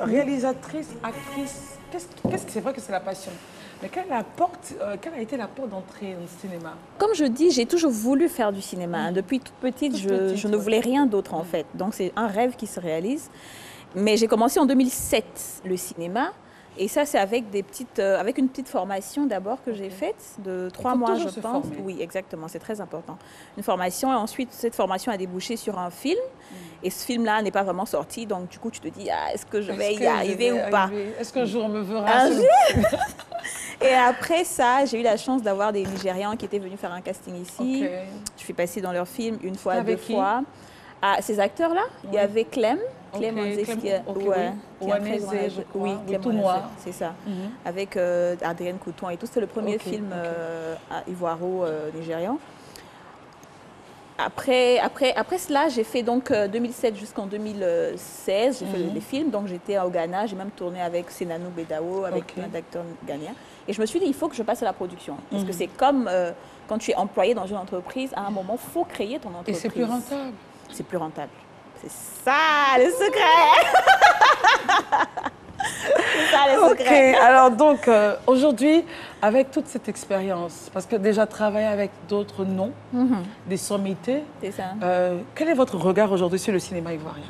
réalisatrice, actrice, qu'est-ce que c'est vrai que c'est la passion? Mais quelle a été la porte d'entrée dans le cinéma? Comme je dis, j'ai toujours voulu faire du cinéma. Depuis toute petite, je ne voulais rien d'autre en fait. Donc c'est un rêve qui se réalise. Mais j'ai commencé en 2007 le cinéma. Et ça, c'est avec avec une petite formation d'abord que j'ai faite de 3 mois, je pense. Oui, exactement, c'est très important. Une formation et ensuite, cette formation a débouché sur un film. Et ce film-là n'est pas vraiment sorti. Donc, du coup, tu te dis, ah, est-ce que je vais y arriver ou pas? Est-ce qu'un jour on me verra? Et après ça, j'ai eu la chance d'avoir des Nigérians qui étaient venus faire un casting ici. Je suis passée dans leur film une fois, deux fois. Ah, ces acteurs-là, il y avait Clem. Clem Onzès, qui est un très grand âge. Oui, Clem Onzès, c'est ça. Avec Adrienne Couton et tout. C'était le premier film ivoiro-nigérian. Après cela, j'ai fait donc 2007 jusqu'en 2016, j'ai fait des films. Donc j'étais au Ghana, j'ai même tourné avec Senanou Bedao, avec plein d'acteurs ghanéens. Et je me suis dit, il faut que je passe à la production. Parce que c'est comme quand tu es employé dans une entreprise, à un moment, il faut créer ton entreprise. Et c'est plus rentable. C'est plus rentable. C'est ça le secret. C'est ça le secret. Ok, alors donc aujourd'hui, avec toute cette expérience, parce que déjà travailler avec d'autres noms, des sommités, c'est ça. Quel est votre regard aujourd'hui sur le cinéma ivoirien?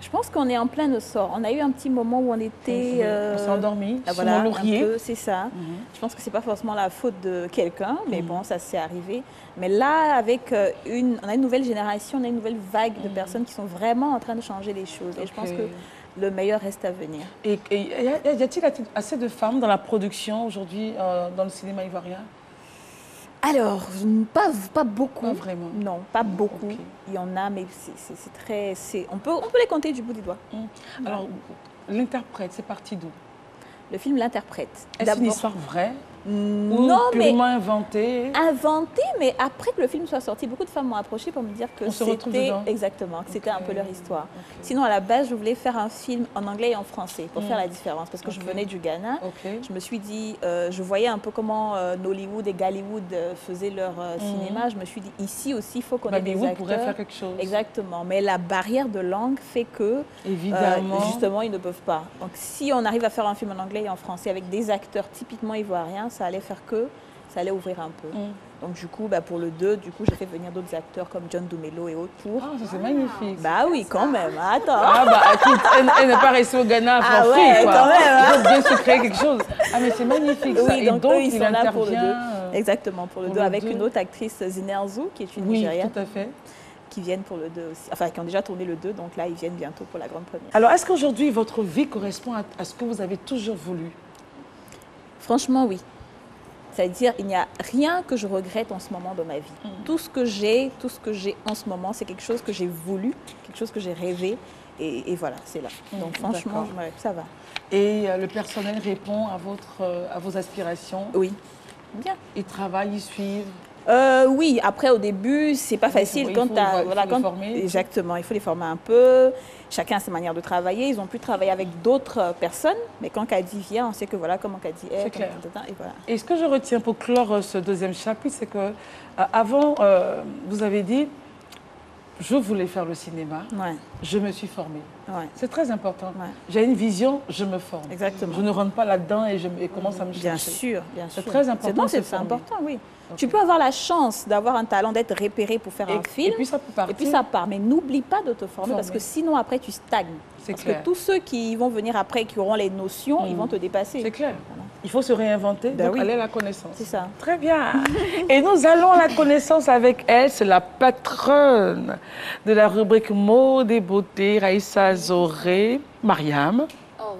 Je pense qu'on est en plein essor. On a eu un petit moment où on était... on s'est endormi sur voilà, mon laurier. C'est ça. Je pense que ce n'est pas forcément la faute de quelqu'un, mais bon, ça s'est arrivé. Mais là, avec on a une nouvelle génération, on a une nouvelle vague de personnes qui sont vraiment en train de changer les choses. Et je pense que le meilleur reste à venir. Et y a-t-il assez de femmes dans la production aujourd'hui dans le cinéma ivoirien? Alors, pas beaucoup. Pas vraiment? Non, pas beaucoup. Il y en a, mais c'est très... On peut les compter du bout des doigts. Alors, l'interprète, c'est parti d'où? Le film L'Interprète. Est-ce une histoire vraie? Non, purement inventée? Inventée, mais après que le film soit sorti, beaucoup de femmes m'ont approché pour me dire que c'était exactement, que c'était un peu leur histoire. Sinon, à la base, je voulais faire un film en anglais et en français pour faire la différence, parce que je venais du Ghana. Je me suis dit, je voyais un peu comment Nollywood et Gallywood faisaient leur cinéma. Je me suis dit, ici aussi, il faut qu'on ait des acteurs. Pourrait faire quelque chose. Exactement, mais la barrière de langue fait que, justement, ils ne peuvent pas. Donc, si on arrive à faire un film en anglais et en français avec des acteurs typiquement ivoiriens, ça allait faire que ça allait ouvrir un peu. Donc du coup, pour le 2, j'ai fait venir d'autres acteurs comme John Dumelo et autres pour... Ah, ça c'est magnifique. Bah oui, quand même, attends. Ah bah écoute, elle n'est pas restée au Ghana for free, quoi. Quand même. Il faut bien se créer quelque chose. Ah mais c'est magnifique ça. Oui, donc eux, ils sont là pour le 2. Exactement, pour le 2, avec une autre actrice, Zinerzou, qui est une Nigériane. Oui, tout à fait. Qui viennent pour le 2 aussi, enfin qui ont déjà tourné le 2, donc là ils viennent bientôt pour la grande première. Alors est-ce qu'aujourd'hui votre vie correspond à ce que vous avez toujours voulu? Franchement oui. C'est-à-dire il n'y a rien que je regrette en ce moment dans ma vie. Tout ce que j'ai en ce moment, c'est quelque chose que j'ai voulu, quelque chose que j'ai rêvé et voilà, c'est là. Donc franchement, ça va. Et le personnel répond à vos aspirations? Oui, bien. Ils travaillent, ils suivent? Oui, après au début, c'est pas facile quand tu as... Voilà, les former. Exactement, il faut les former un peu. Chacun a ses manières de travailler. Ils ont pu travailler avec d'autres personnes, mais quand Kadi vient, on sait que voilà comment Kadi est. C'est clair. Et, voilà. Et ce que je retiens pour clore ce deuxième chapitre, c'est que avant, vous avez dit, je voulais faire le cinéma, je me suis formée. C'est très important. J'ai une vision, je me forme. Exactement. Je ne rentre pas là-dedans et commence à me chercher. Bien sûr, bien sûr. C'est très important. C'est important, oui. Tu peux avoir la chance d'avoir un talent, d'être repéré pour faire un film. Et puis ça peut partir. Et puis ça part. Mais n'oublie pas de te former parce que sinon après tu stagnes. Parce que tous ceux qui vont venir après, qui auront les notions, ils vont te dépasser. C'est clair. Voilà. Il faut se réinventer, donc aller à la connaissance. C'est ça. Très bien. Et nous allons à la connaissance avec elle. C'est la patronne de la rubrique Mode et beauté, Raïssa Zoré, Mariam. Oh.